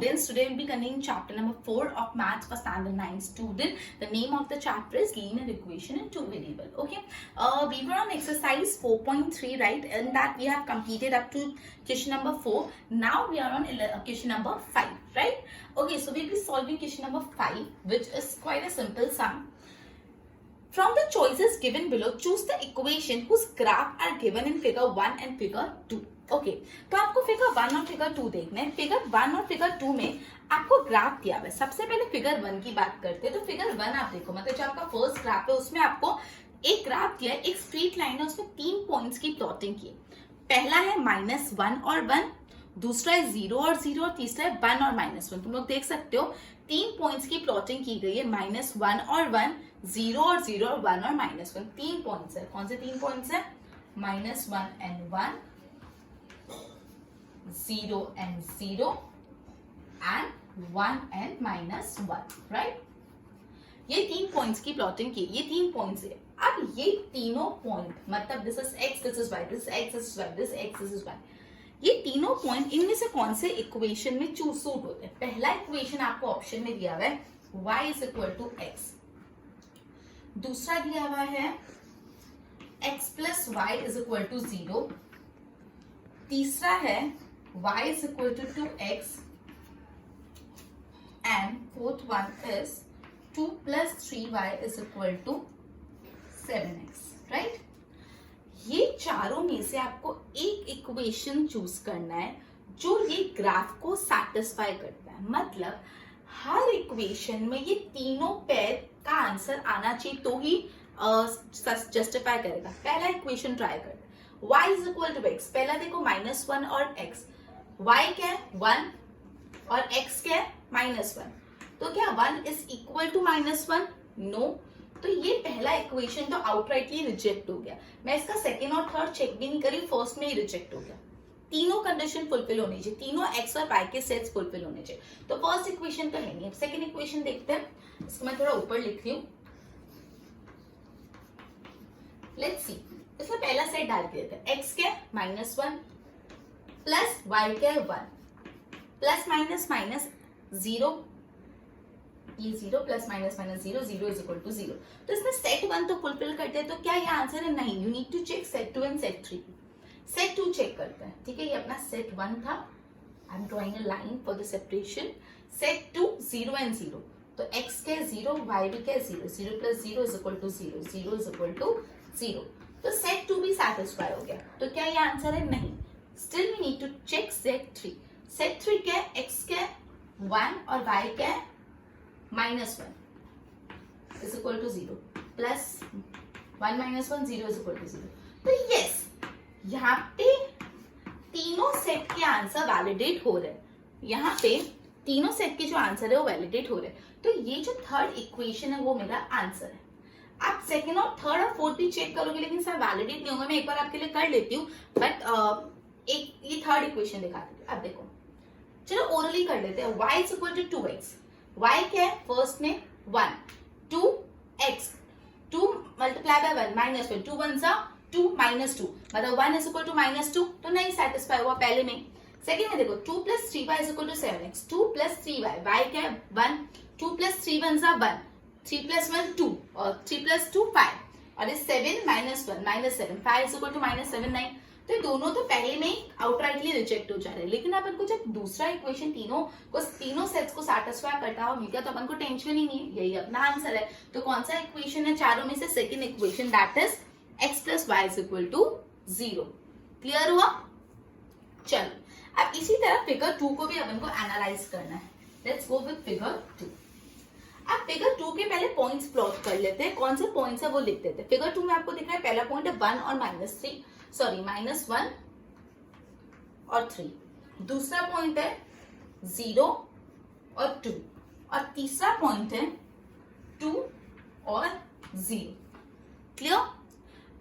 students, today we'll be continuing chapter number 4 of maths for standard 9 student. The name of the chapter is linear equation in two variable. Okay, we were on exercise 4.3, right? In that we have completed up to question number 4. Now we are on question number 5, right? Okay, so we'll be solving question number 5, which is quite a simple sum. From the choices given below, choose the equation whose graph are given in figure 1 and figure 2. Okay तो आपको figure 1 और figure 2 देखना है. Figure 1 और figure 2 में आपको graph दिया हुआ है. सबसे पहले फिगर 1 की बात करते हैं. तो फिगर 1 आप देखो, मतलब जो आपका फर्स्ट ग्राफ है उसमें आपको एक ग्राफ दिया है, एक स्ट्रेट लाइन है, उसमें 3 पॉइंट्स की प्लॉटिंग की. पहला है -1 और 1, दूसरा है 0 और 0 और तीसरा है 1 और -1. तुम लोग देख सकते हो 3 पॉइंट्स की प्लॉटिंग की गई है. -1 और 1, 0 और 0 और 1 और -1. 3 पॉइंट्स है. कौन से 3 पॉइंट्स है? -1 and 1, 0 and 0 and 1 and -1, right? ये 3 पॉइंट्स की प्लॉटिंग की. ये 3 पॉइंट्स है. अब ये तीनों पॉइंट, मतलब this is x, this is y, this is x, this is y, this x, this is y. ये तीनों पॉइंट इनमें से कौन से इक्वेशन में सूट होते हैं? पहला इक्वेशन आपको ऑप्शन में दिया हुआ है y is equal to x. दूसरा दिया हुआ है x plus y is equal to 0. तीसरा है y is equal to 2x, and fourth one is 2 plus 3y is equal to 7x, right? ये चारों में से आपको एक इक्वेशन चूज करना है जो ये ग्राफ को सैटिस्फाई करता है. मतलब हर इक्वेशन में ये तीनों पेयर का आंसर आना चाहिए तो ही जस्टिफाई करेगा. पहला इक्वेशन ट्राई करते हैं. y is equal to x. पहला देखो -1 और x, y क्या है 1 और x क्या है -1. तो क्या 1 is equal to -1? नो. तो ये पहला इक्वेशन तो आउटराइटली रिजेक्ट हो गया. मैं इसका सेकेंड और थर्ड चेक भी नहीं करी, फर्स्ट में ही रिजेक्ट हो गया. तीनों कंडीशन फुलफिल होनी चाहिए, तीनों x और y के सेट्स फुलफिल होने चाहिए. तो फर्स्ट इक्वेशन तो है नहीं. सेकेंड इक्वेशन देखते हैं. इसको मैं थोड़ा ऊपर लिख रही हूँ. Let's see. इसमें पहला सेट डाल के देते हैं. x क्या है -1 प्लस y क्या है 1 प्लस माइनस 0, ये 0 plus minus 0, 0 is equal to 0. तो इसमें सेट 1 तो फुलफिल करते हैं. तो क्या ये आंसर है? नहीं. You need to check set 2 and set 3. Set 2 check करते हैं. ठीक है, ये अपना सेट 1 था. I am drawing a line for the separation. Set 2 0 and 0. तो x क्या है 0, y भी क्या है 0. 0 plus 0 is equal to 0, 0 is equal to 0. तो सेट 2 भी सैटिस्फाई हो गया. तो क्या ये आंसर है? नहीं. Still we need to check set 3. Set 3 क्या है? x क्या है 1 और y क्या है -1 is equal to 0 plus 1 -1 0 is equal to 0. तो यस, यहाँ पे तीनों सेट के आंसर वैलिडेट हो रहे हैं. यहाँ पे तीनों सेट के जो आंसर है वो वैलिडेट हो रहे हैं. तो ये जो थर्ड इक्वेशन है वो मेरा आंसर है. आप सेकेंड और थर्ड और फोर्थ भी चेक करोगे लेकिन सर वैलिडेट नहीं होगा. मैं एक बार आपके लिए कर लेती हूँ, बट एक ये थर्ड इक्वेशन दिखाती हूँ. अब देखो, चलो ओरली कर लेते हैं. y is equal to 2x. y क्या है? फर्स्ट में 1, 2x, 2 मल्टीप्लाई बाय 1 -1, 2 1 सा 2 -2, मतलब 1 इज इक्वल टू -2. तो नहीं सेटिस्फाई हुआ पहले में. सेकेंड में देखो 2 plus 3y is equal to 7x. 2 plus 3y, y क्या है 1, 2 प्लस 3 1 सा 1, 3 प्लस 1 2 और 3 प्लस 2 5 और 7 -1 -7, 5 इज इक्वल टू -7 9. तो ये दोनों तो पहले में ही आउटराइटली रिजेक्ट हो जा रहे हैं. लेकिन अपन को जब दूसरा इक्वेशन तीनों सेट्स को सैटिस्फाई करता हुआ मिल गया तो अपन को टेंशन ही नहीं है. यही अपना आंसर है. तो कौन सा इक्वेशन है चारों में से? Second equation, that is x plus y is equal to 0. Clear हुआ? चलो अब इसी तरह फिगर 2 को भी अपन को एनालाइज करना है. Let's go with figure 2. अब फिगर 2 के पहले पॉइंट्स प्लॉट कर लेते हैं. कौन से पॉइंट्स है वो लिख देते हैं. फिगर 2 में आपको दिख रहा है पहला पॉइंट है 1 और -3, सॉरी -1 और 3. दूसरा पॉइंट है 0 और 2 और तीसरा पॉइंट है 2 और 0. क्लियर?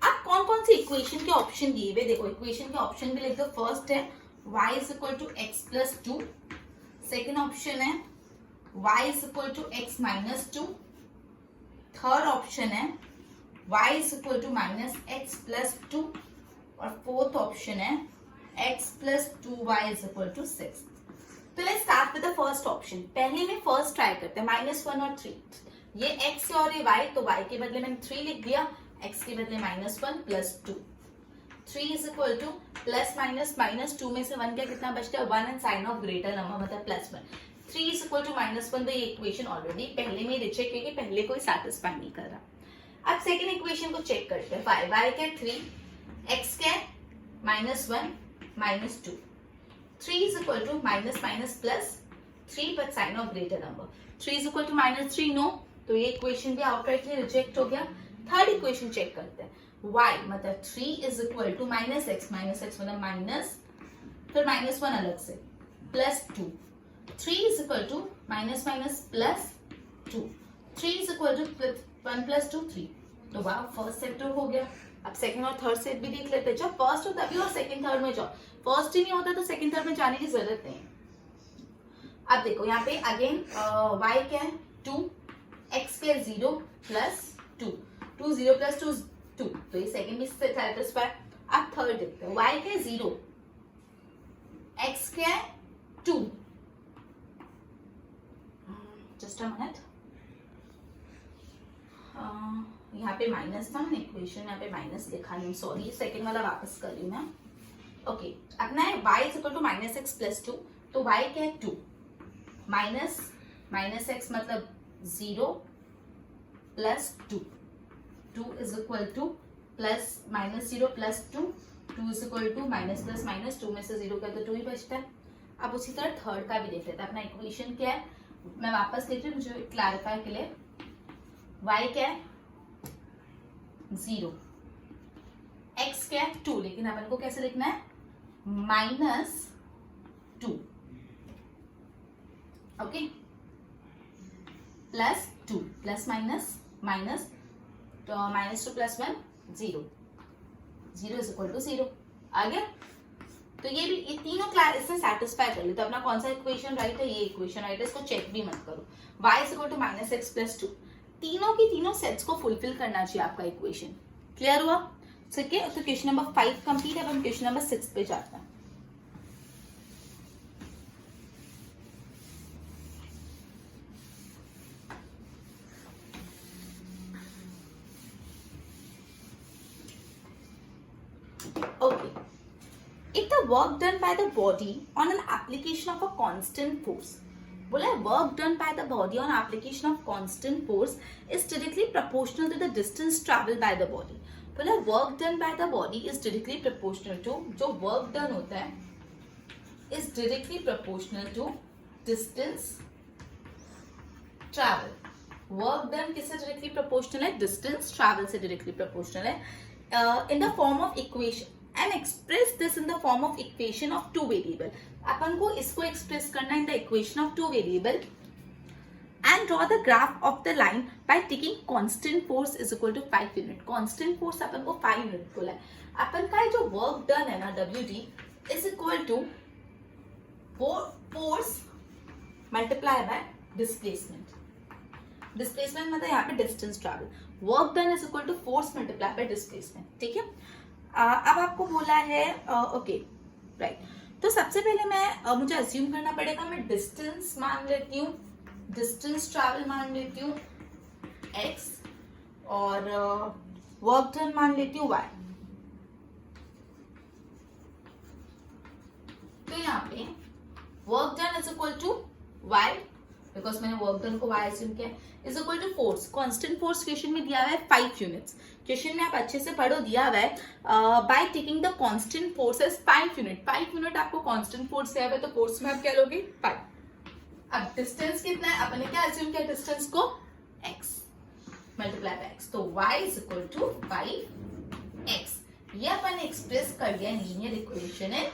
अब कौन कौन सी इक्वेशन के ऑप्शन दिए हुए देखो. इक्वेशन के ऑप्शन भी लिख दो. फर्स्ट है y is equal to x plus 2. Second option है y is equal to x minus 2. Third option है y is equal to -x plus 2 और फोर्थ ऑप्शन है x plus 2y is equal to 6. तो let's start with the first first option, पहले में first try करते हैं, -1 और 3, ये x है और ये y, तो y के बदले मैंने 3 लिख दिया, x के बदले -1 plus 2, 3 is equal to plus minus minus 2 में से 1 क्या कितना बचता है 1 and sign of greater number मतलब +1, 3 इज इक्वल टू -1, तो ये इक्वेशन ऑलरेडी पहले में रिजेक्ट क्योंकि पहले कोई सेटिस्फाई नहीं कर रहा। अब सेकंड इक्वेशन को चेक करते हैं, y क्या 3, x क्या -1 -2, 3 is equal to minus minus plus 3 but sign of greater number, 3 is equal to -3 no, तो ये इक्वेशन भी आउटराइटली रिजेक्ट हो गया। थर्ड इक्वेशन चेक करते हैं, y मतलब 3 is equal to -x मतलब माइनस, फिर -1 अलग से plus 2, 3 is equal to minus minus plus 2, 3 is equal to 1 plus 2 3, तो वाह फर्स्ट सेट तो हो गया। अब सेकंड और थर्ड सेट भी देख लेते हैं, जब फर्स्ट हो तभी और सेकंड थर्ड में जाओ, फर्स्ट ही नहीं होता तो सेकंड थर्ड में जाने की जरूरत नहीं है। अब देखो यहाँ पे अगेन y क्या है 2, x क्या 0 प्लस 2, 2 0 प्लस 2 2, तो ये सेकंड भी सेटिस्फाई। अब थर्ड देखते हैं, y क्या 0, x क्या 2, जस्ट अ मिनट, यहाँ पे माइनस था मैंने इक्वेशन, यहाँ पे माइनस लिखा नहीं, सॉरी, सेकंड वाला वापस कर रही हूँ मैं। ओके, अपना है y is equal to -x plus 2, तो y क्या है 2, माइनस x मतलब 0 plus 2, 2 is equal to plus -0 plus 2, 2 is equal to minus plus minus 2 में से 0 का तो 2 ही बचता है। अब उसी तरह थर्ड का भी देख लेते हैं, अपना इक्वेशन क्या है, मैं वापस लिख रही हूँ मुझे क्लैरिफाई के लिए, y क्या है 0, x क्या है 2, लेकिन अपन को कैसे लिखना है -2, okay, plus 2 plus minus minus, तो -2 प्लस 1 0, 0 इज इक्वल टू 0 आ गया। तो ये भी ये तीनों क्लास इससे सेटिस्फाई कर ले, तो अपना कौन सा इक्वेशन राइट है, ये इक्वेशन राइट है, इसको चेक भी मत करो। y is equal to -x plus 2, तीनों की तीनों सेट्स को फुलफिल करना चाहिए आपका इक्वेशन, क्लियर हुआ? ठीक है, तो क्वेश्चन नंबर 5 कंप्लीट है, अब हम क्वेश्चन नंबर 6 पे जाते हैं। Okay, if the work done by the body on an application of a constant force, बोला है work done by the body on application of constant force is directly proportional to the distance traveled by the body, बोला है work done by the body is directly proportional to, जो work done होता है is directly proportional to distance travel, work done किससे directly proportional है, distance travel से directly proportional है, in the form of equation and express this in the form of equation of two variable, अपन को इसको express करना in the equation of two variable and draw the graph of the line by taking constant force is equal to 5 unit, constant force अपन को 5 unit बोला है, अपन का जो work done है ना WD is equal to force multiply by displacement, displacement मतलब यहाँ पे distance travel, work done is equal to force multiply by displacement, ठीक है। अब आपको बोला है ओके राइट, तो सबसे पहले मैं मुझे अज्यूम करना पड़ेगा, मैं डिस्टेंस मान लेती हूँ, डिस्टेंस ट्रैवल मान लेती हूँ x और वर्क डन मान लेती हूँ y, तो यहाँ पे work done is equal to y, because मैंने वर्क डन को y अज्यूम किया, is equal to force, constant force question में दिया हुआ है 5 यूनिट्स, क्वेश्चन में आप अच्छे से पढ़ो, दिया हुआ है by taking the constant force as 5 unit, 5 unit आपको कांस्टेंट फोर्स दिया हुआ है, तो फोर्स में आप क्या लोगे 5। अब डिस्टेंस कितना है, अपन ने क्या अज्यूम किया डिस्टेंस को x मल्टीप्लाई बाय x, तो y is equal to 5x, ये अपन ने एक्सप्रेस कर दिया लीनियर इक्वेशन है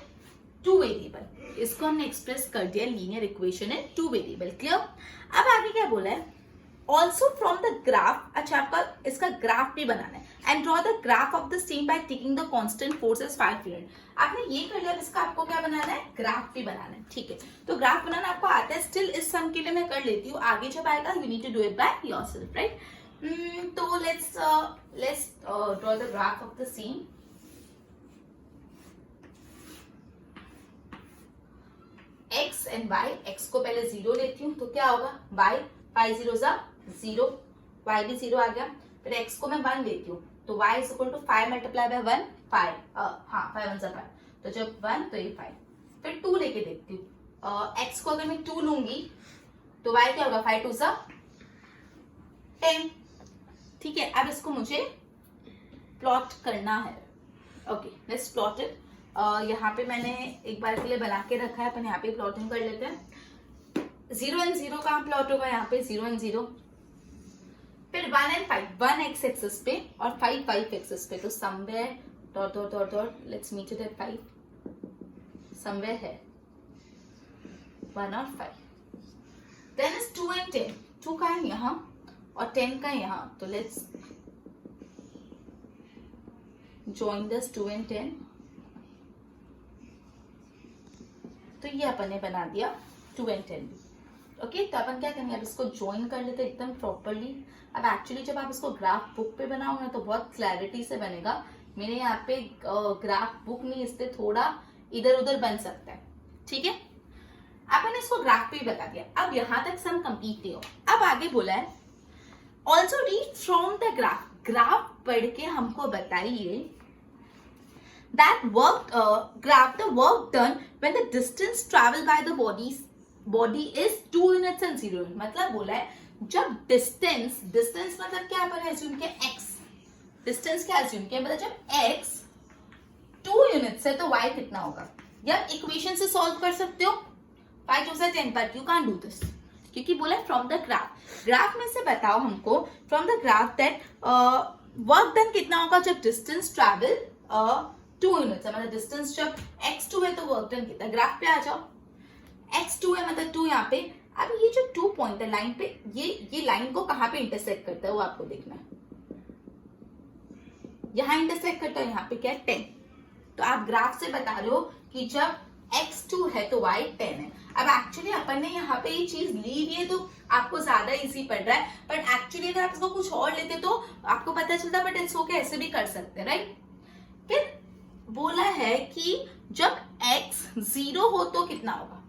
2 वेरिएबल, इसको हमने एक्सप्रेस कर दिया लीनियर इक्वेशन है 2 वेरिएबल, क्लियर। अब आगे क्या बोला है, ऑल्सो फ्रॉम द ग्राफ, अच्छा आपका इसका ग्राफ भी बनाना है, and draw the graph of the same by taking the constant force as 5 unit, आपने ये कर लिया, इसका आपको क्या बनाना है, ग्राफ भी बनाना है, ठीक है। तो ग्राफ बनाना आपको आता है, स्टिल इस सम के लिए मैं कर लेती हूँ, आगे जब आएगा you need to do it by yourself, right. तो let's draw the graph of the same, x and Y, X को पहले 0 लेती हूँ तो क्या होगा वाई, 5 0 0, वाई भी 0 आ गया। फिर एक्स को मैं 1 लेती हूँ तो y is equal to 5 multiply by 1, 5, हाँ 5 1 5, तो जब 1 तो ये 5। फिर 2 लेके देखती हूँ, x को अगर मैं 2 लूंगी तो y क्या होगा 5 2 10। ठीक है, अब इसको मुझे प्लॉट करना है। Okay let's plot it. यहाँ पे मैंने एक बार के लिए बना के रखा है, अपन यहाँ पे प्लॉटिंग कर लेते हैं। 0 एंड 0 कहाँ प्लॉट होगा, यहाँ पे 0 एंड 0। फिर 1 एंड 5, 1 x एक्सिस पे और 5 5 एक्सिस पे, तो somewhere dot dot dot dot let's meet it at 5, somewhere है 1 और 5। देन इज 2 एंड 10, 2 का है यहाँ और 10 का यहाँ, तो लेट्स जॉइन दिस 2 एंड 10। तो ये अपन ने बना दिया 2 एंड 10 भी। ओके तो अपन क्या करेंगे, अब इसको ज्वाइन कर लेते हैं एकदम प्रॉपरली। अब एक्चुअली जब आप इसको ग्राफ बुक पे बनाओगे तो बहुत क्लैरिटी से बनेगा। मेरे यहाँ पे ग्राफ बुक नहीं, इसलिए थोड़ा इधर उधर बन सकता है। ठीक है, अपन इसको ग्राफ पे ही बता दिया। अब यहाँ तक सम कंप्लीट नहीं हो। अब आगे बोला है also read from the graph, graph पढ़ के हमको बताइए that graph the work done when the distance traveled by the body is 2 units and 0 units। मतलब बोला है जब distance मतलब क्या अपन assume किया x, distance क्या assume किया, मतलब जब x 2 units है तो y कितना होगा। यार इक्वेशन से सॉल्व कर सकते हो, 5 2 10 पर यू कैन डू दिस, क्योंकि बोला है फ्रॉम द ग्राफ। ग्राफ में से बताओ हमको from the graph that work done कितना होगा जब डिस्टेंस ट्रैवल 2 यूनिट्स है, मतलब डिस्टेंस जब x2 है तो वर्क डन कितना। ग्राफ पे आ जाओ, x2 है मतलब 2 यहाँ पे। अब ये जो 2 पॉइंट है लाइन पे, ये लाइन को कहाँ पे इंटरसेक्ट करता है वो आपको देखना है। यहाँ इंटरसेक्ट करता है, यहाँ पे क्या है 10। तो आप ग्राफ से बता रहे हो कि जब x2 है तो y 10 है। अब एक्चुअली अपन ने यहाँ पे ये चीज ली हुई है तो आपको ज्यादा इजी पड़ रहा है, बट एक्चुअली अगर आप इसको कुछ और लेते तो आपको पता चलता, बट इट्स ओके, ऐसे भी कर सकते हैं राइट। फिर बोला है कि जब x 0 हो तो कितना होगा,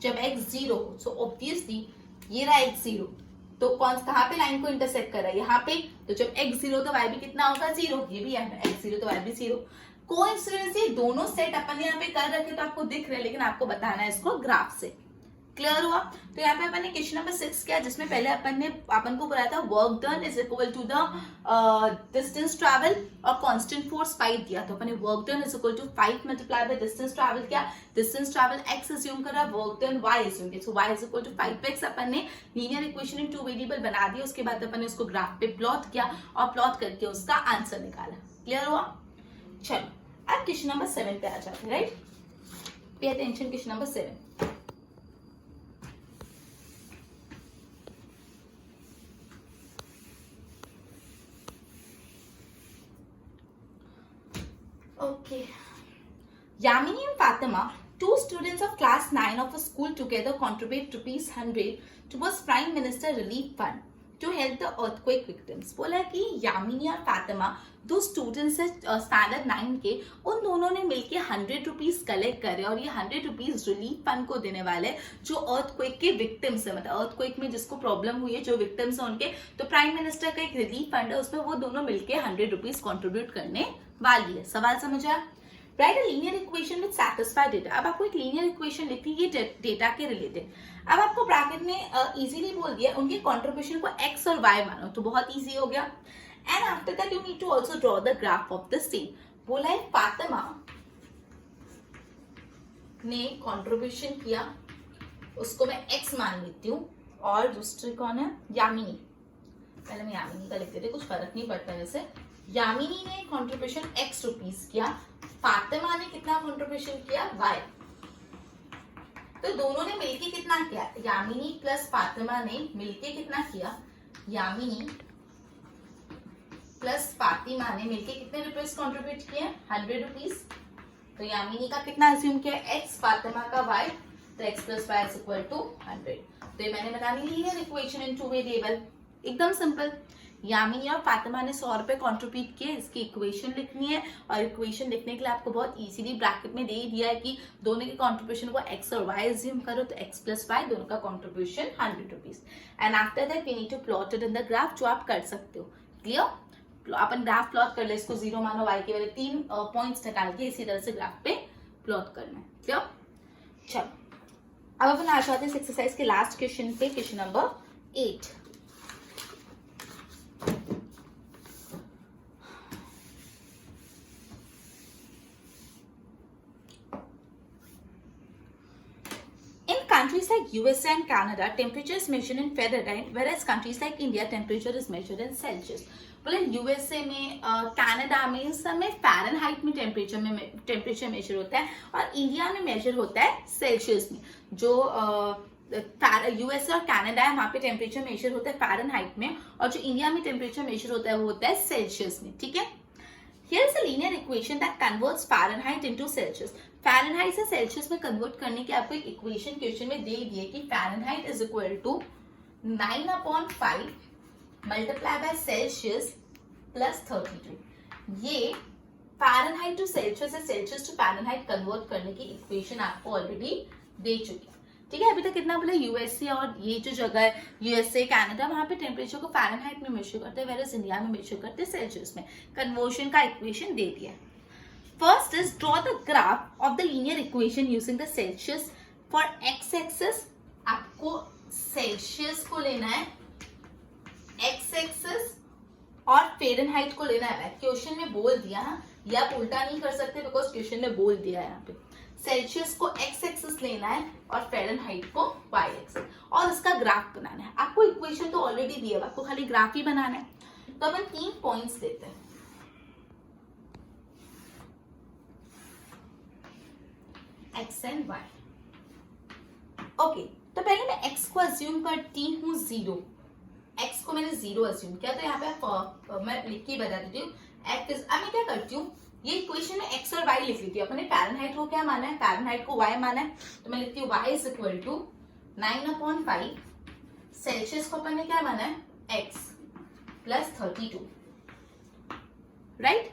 जब x 0 हो। सो ऑब्वियसली ये रहा x 0, तो कौन कहाँ पे लाइन को इंटरसेक्ट कर रहा है, यहाँ पे। तो जब x 0 तो y भी कितना होगा 0, ये भी है x 0 तो y भी 0। कोइंसिडेंस ये दोनों सेट अपन यहाँ पे कर रखे तो आपको दिख रहे हैं, लेकिन आपको बताना है इसको ग्राफ से। क्लियर हुआ। तो यहाँ पे अपन ने क्वेश्चन नंबर 6 किया, जिसमें पहले अपन को बोला था work done is equal to the distance travel और कांस्टेंट फोर्स 5 दिया। तो अपन ने work done is equal to 5 multiply by distance travel किया। डिस्टेंस ट्रैवल x अज्यूम करा, वर्क डन y अज्यूम किया। So y is equal to 5x। अपन ने लीनियर इक्वेशन इन 2 वेरिएबल बना दिया। उसके बाद अपन ने उसको ग्राफ पे प्लॉट किया और प्लॉट करके उसका आंसर निकाला। क्लियर हुआ। चलो अब क्वेश्चन नंबर 7 पे आ जाते हैं right. Pay attention, question number 7। Okay. Yamini and Fatima, 2 students of class 9 of a school together contribute ₹100 towards Prime Minister Relief Fund to help the earthquake victims। बोला कि यामिनी और फातिमा 2 स्टूडेंट्स है स्टैंडर्ड 9 के, उन दोनों ने मिलके ₹100 कलेक्ट करे और ये ₹100 रिलीफ फंड को देने वाले जो अर्थक्वेक के विक्टिम्स है, मतलब अर्थक्वेक में जिसको प्रॉब्लम हुई है, जो विक्टिम्स है उनके। तो प्राइम मिनिस्टर का एक रिलीफ फंड है, उसमें वो दोनों मिलके ₹100 कॉन्ट्रीब्यूट करने वाली है। सवाल समझ आया। Right a linear equation with satisfied data. अब आपको एक लीनियर इक्वेशन लिखनी है ये डेटा के रिलेटेड। अब आपको ब्रैकेट में इजीली बोल दिया उनके कंट्रीब्यूशन को x और y मानो, तो बहुत इजी हो गया। And after that you need to also draw the graph of the same. बोला है फातिमा ने कंट्रीब्यूशन किया, उसको मैं x मान लेती हूँ, और दूसरी कौन है यामिनी। पहले मैं यामिनी का लिख देती, कुछ फर्क नहीं पड़ता वैसे। यामिनी ने कंट्रीब्यूशन x रुपीस किया, फातिमा ने कितना कंट्रीब्यूशन किया y। तो दोनों ने मिलके कितना किया, यामिनी प्लस फातिमा ने मिलके कितना किया, यामिनी प्लस फातिमा ने मिलके कितने रुपीस कंट्रीब्यूट किए, ₹100। तो यामिनी का कितना अज्यूम किया x, फातिमा का y, तो x plus y is equal to 100। तो ये मैंने बता दी लीनियर इक्वेशन इन 2 वेरिएबल, एकदम सिंपल। यामिनी और फातिमा ने 100 रुपए कॉन्ट्रीब्यूट किए, इसकी इक्वेशन लिखनी है और इक्वेशन लिखने के लिए आपको बहुत इजीली ब्रैकेट में दे ही दिया है कि दोनों के कॉन्ट्रीब्यूशन को x और y एज्यूम करो, तो x प्लस वाई दोनों का contribution 100 rupees and after that we need to plot it in the graph, जो आप कर सकते हो। क्लियर? अपन ग्राफ प्लॉट कर ले, इसको 0 मानो, y के वाले 3 पॉइंट्स निकाल के इसी तरह से ग्राफ पे प्लॉट करना है। क्लियर? चलो अब अपन आ जाते हैं एक्सरसाइज के लास्ट क्वेश्चन पे, question number 8। Countries like USA and Canada, temperature is measured in Fahrenheit, whereas countries like India, temperature is measured in Celsius. बोले यूएसए में, कनाडा में, इस समय फ़ारेनहाइट में टेम्परेचर मेजर होता है और इंडिया में मेजर होता है सेल्सियस में। जो यूएसए और कनाडा है वहां पे टेम्परेचर मेजर होता है फ़ारेनहाइट में, और जो इंडिया में टेम्परेचर मेजर होता है वो होता है सेल्सियस में। ठीक है, here is a linear equation that converts Fahrenheit into Celsius. Fahrenheit से सेल्सियस में कन्वर्ट करने की आपको एक इक्वेशन क्वेश्चन में दे दिए कि Fahrenheit is equal to 9/5 multiply by Celsius plus 32। ये फ़ारेनहाइट टू सेल्सियस से सेल्सियस टू फ़ारेनहाइट कन्वर्ट करने की इक्वेशन आपको ऑलरेडी दे चुकी है। ठीक है, अभी तक कितना बोला, यूएसए और ये जो जगह है यूएसए कनाडा, वहां पे टेम्परेचर को फ़ारेनहाइट में मेजर करते हैं, वेरस इंडिया में मेजर करते हैं सेल्सियस में। कन्वर्शन का इक्वेशन दे दिया है। First is draw the graph of the linear equation using the Celsius for x axis. आपको सेल्सियस को लेना है एक्स एक्सिस और फ़ारेनहाइट को लेना है। क्वेश्चन में बोल दिया है, या आप उल्टा नहीं कर सकते बिकॉज क्वेश्चन में बोल दिया है। यहाँ पे सेल्सियस को एक्स एक्सिस लेना है और फ़ारेनहाइट को वाई एक्सिस, और इसका ग्राफ बनाना है। आपको इक्वेशन तो ऑलरेडी दिया है, आपको खाली ग्राफ ही बनाना है। तो अपन 3 पॉइंट्स देते हैं। X and Y. ओके, तो पहले मैं एक्स को अज्यूम करती हूँ 0। एक्स को मैंने 0 अज्यूम किया, तो यहाँ पे मैं लिख के बता देती हूँ एक्स। अब मैं क्या करती हूँ, ये इक्वेशन में एक्स और वाई लिख लेती हूँ। अपने फ़ारेनहाइट को क्या माना है, फ़ारेनहाइट को वाई माना है, तो मैं लिखती हूँ Y is equal to 9/5 Celsius को अपन ने क्या माना है एक्स प्लस 32। राइट?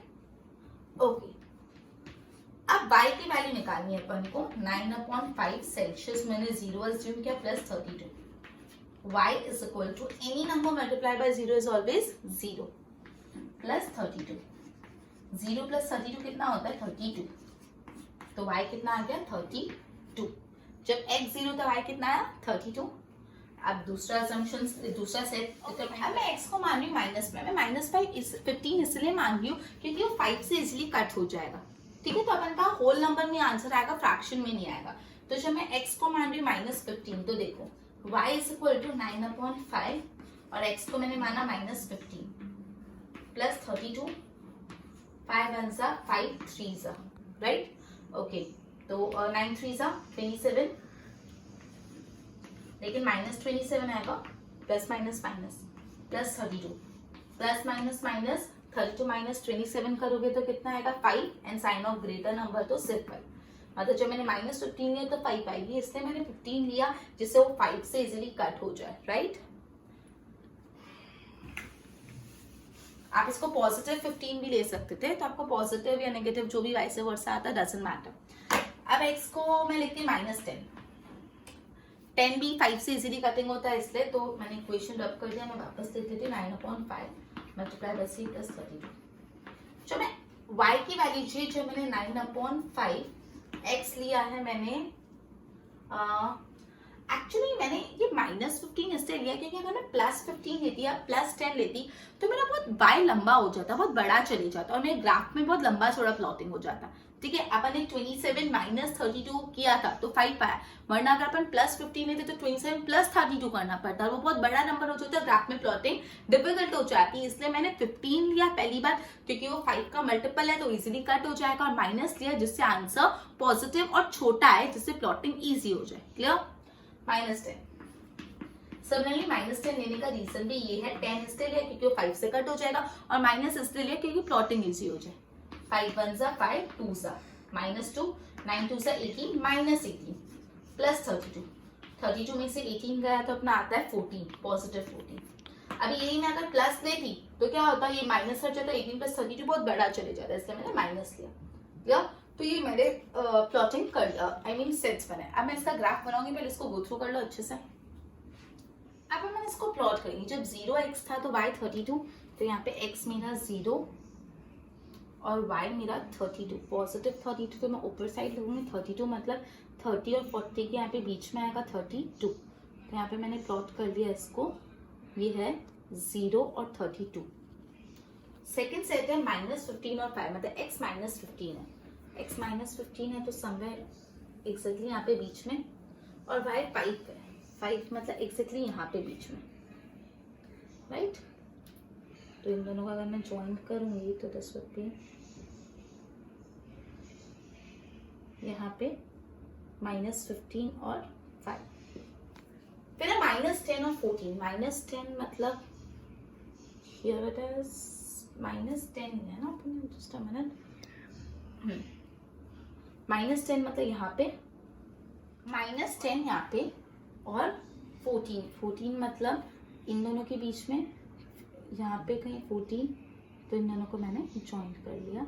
ओके, अब y की वैल्यू निकालनी है अपन को। 9/5 सेल्सियस मैंने 0 अज्यूम किया plus 32। y is equal to any number multiply by 0 is always 0 plus 32। 0 plus 32 कितना होता है 32, तो y कितना आ गया 32। जब x 0 तो y कितना आया 32। अब दूसरा असम्पशन, दूसरा सेट, तो मैं x को मान रही हूँ माइनस में। मैं -15 इसलिए मान रही हूँ क्योंकि वो 5 से इजिली कट हो जाएगा। ठीक है, तो अपन का होल नंबर में आंसर आएगा, फ्रैक्शन में नहीं आएगा। तो जब मैं x को मान रही हूँ -15, तो देखो y इज इक्वल टू 9/5 और x को मैंने माना -15 प्लस 32। 5 1 सा 5 3 सा, राइट? ओके, तो 9 3 सा 27, लेकिन -27 आएगा, plus minus minus plus 32, plus minus minus 32 minus 27 करोगे तो कितना आएगा 5, and sign of greater number तो सिर्फ 5। मतलब जब मैंने -15 लिया तो 5 आएगी, इसलिए मैंने 15 लिया जिससे वो 5 से इजीली कट हो जाए। राइट? आप इसको पॉजिटिव 15 भी ले सकते थे, तो आपको पॉजिटिव या नेगेटिव जो भी वाइस वर्सा आता है, डजंट मैटर। अब x को मैं लिखती हूँ -10। 10 भी 5 से इजीली कटिंग होता है, इसलिए तो मैंने इक्वेशन रब कर दिया। मैं वापस लिख देती हूँ 9/5 मल्टीप्लाई बाय 3 प्लस 32। जो मैं y की वैल्यू चाहिए, जो मैंने 9/5 x लिया है मैंने, एक्चुअली मैंने ये -15 इसलिए लिया क्योंकि अगर मैं +15 लेती या +10 लेती तो मेरा बहुत बाय लंबा हो जाता, बहुत बड़ा चले जाता और मेरे ग्राफ में बहुत लंबा चौड़ा प्लॉटिंग हो जाता। ठीक है, अपन ने 27 - 32 किया था तो 5 पाया, वरना अगर अपन +15 लेते तो 27 + 32 करना पड़ता, वो बहुत बड़ा नंबर हो जाता है, ग्राफ में प्लॉटिंग डिफिकल्ट हो जाती है। इसलिए मैंने 15 लिया पहली बार, क्योंकि वो 5 का मल्टीपल है तो इजीली कट हो जाएगा, और माइनस लिया जिससे आंसर पॉजिटिव और छोटा है, जिससे प्लॉटिंग ईजी हो जाए। क्लियर? -10। सिमिलरली -10 लेने का रीजन भी ये है, 10 इसलिए लिया क्योंकि वो 5 से कट हो जाएगा, और माइनस इसलिए लिया क्योंकि प्लॉटिंग ईजी हो जाए। 5 1 सा 5 2 सा -2, 9 2 सा 18 -18 प्लस 32। 32 में से 18 गया तो अपना आता है 14, पॉजिटिव 14। अभी यही मैं अगर प्लस लेती तो क्या होता, ये माइनस हट जाता, 18 + 32 बहुत बड़ा चले जाता है, इसलिए मैंने माइनस लिया। तो ये मैंने प्लॉटिंग कर लिया, आई मीन सेट्स बनाए। अब मैं इसका ग्राफ बनाऊंगी, पहले इसको गो थ्रू कर लो अच्छे से। अब मैंने इसको प्लॉट करेंगे, जब 0x था तो y 32, तो यहाँ पे x मेरा 0 और y मेरा 32, पॉजिटिव 32, तो मैं ऊपर साइड लगूंगी 32, मतलब 30 और 40 के यहाँ पे बीच में आएगा 32। तो यहाँ पे मैंने प्लॉट कर लिया इसको, ये है 0 और 32। सेकेंड सेट है -15 और 5, मतलब x -15 है, x -15 है तो समवेयर एग्जैक्टली यहाँ पे बीच में, और y 5 है, 5 मतलब एग्जैक्टली यहाँ पे बीच में, राइट। तो इन दोनों का अगर मैं ज्वाइन करूंगी तो दिस वुड बी यहाँ पे -15 और 5, फिर है -10 और 14। -10 मतलब हियर इट इज -10 है ना, जस्ट अ मिनट। -10 मतलब यहाँ पे, -10 यहाँ पे, और 14 मतलब इन दोनों के बीच में यहाँ पे कहीं 14, तो इन दोनों को मैंने ज्वाइन कर लिया।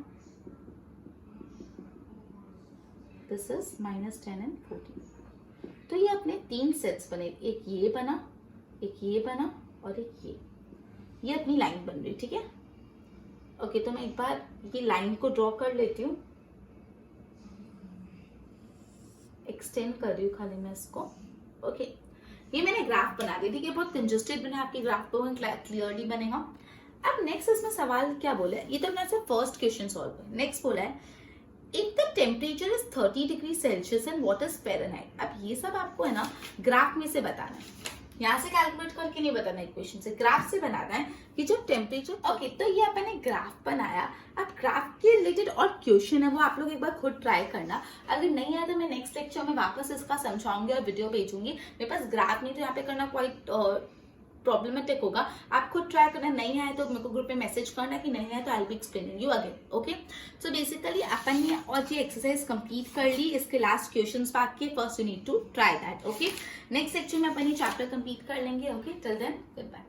This is -10 and 14। तो ये अपने 3 सेट्स बने, एक ये बना, एक ये बना, और एक ये अपनी लाइन बन रही, ठीक है। ओके, तो मैं एक बार ये लाइन को ड्रॉ कर लेती हूँ, एक्सटेंड कर रही हूँ खाली मैं इसको। ओके, ये मैंने ग्राफ बना दिया, ठीक है, बहुत कंजस्टेड बना, आपकी ग्राफ तो क्लियरली बनेगा। अब नेक्स्ट इसमें सवाल क्या बोला है, ये तो मैंने फर्स्ट क्वेश्चन सॉल्व किया। नेक्स्ट बोला है if the temperature is 30 degree Celsius and what is Fahrenheit. अब ये सब आपको है ना ग्राफ में से बताना है, यहाँ से कैलकुलेट करके नहीं बताना, इक्वेशन से, ग्राफ से बनाना है कि जब टेम्परेचर। ओके, तो ये अपन ने ग्राफ बनाया। अब ग्राफ के रिलेटेड और क्वेश्चन है वो आप लोग एक बार खुद ट्राई करना, अगर नहीं आया तो मैं नेक्स्ट लेक्चर में वापस इसका समझाऊंगी और वीडियो भेजूंगी। मेरे पास ग्राफ नहीं तो यहाँ पे करना क्वाइट प्रॉब्लमेटिक होगा, आप खुद ट्राई करना। नहीं आया तो मेरे को ग्रुप में मैसेज करना कि नहीं आया, तो I will be explaining you again. Okay, so basically अपन ने और ये एक्सरसाइज कंप्लीट कर ली, इसके लास्ट क्वेश्चंस बाकी, first you need to try that. Okay, next lecture में अपन ये चैप्टर कंप्लीट कर लेंगे। Okay, till then good bye.